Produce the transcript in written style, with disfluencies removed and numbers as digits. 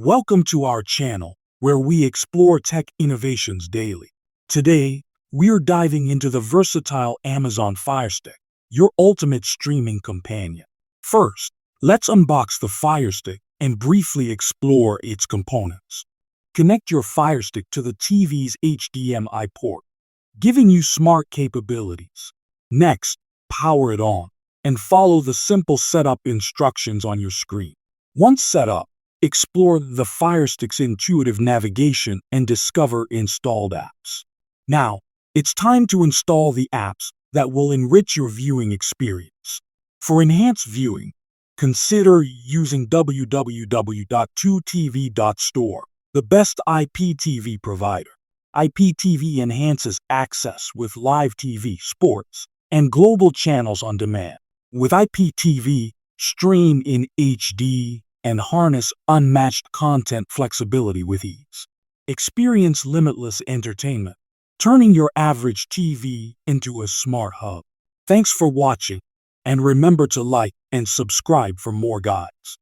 Welcome to our channel, where we explore tech innovations daily. Today, we're diving into the versatile Amazon Firestick, your ultimate streaming companion. First, let's unbox the Firestick and briefly explore its components. Connect your Firestick to the TV's HDMI port, giving you smart capabilities. Next, power it on and follow the simple setup instructions on your screen. Once set up, explore the Firestick's intuitive navigation and discover installed apps. Now, it's time to install the apps that will enrich your viewing experience. For enhanced viewing, consider using www.2tv.store, the best IPTV provider. IPTV enhances access with live TV, sports, and global channels on demand. With IPTV, stream in HD and harness unmatched content flexibility with ease. Experience limitless entertainment, turning your average TV into a smart hub. Thanks for watching, and remember to like and subscribe for more guides.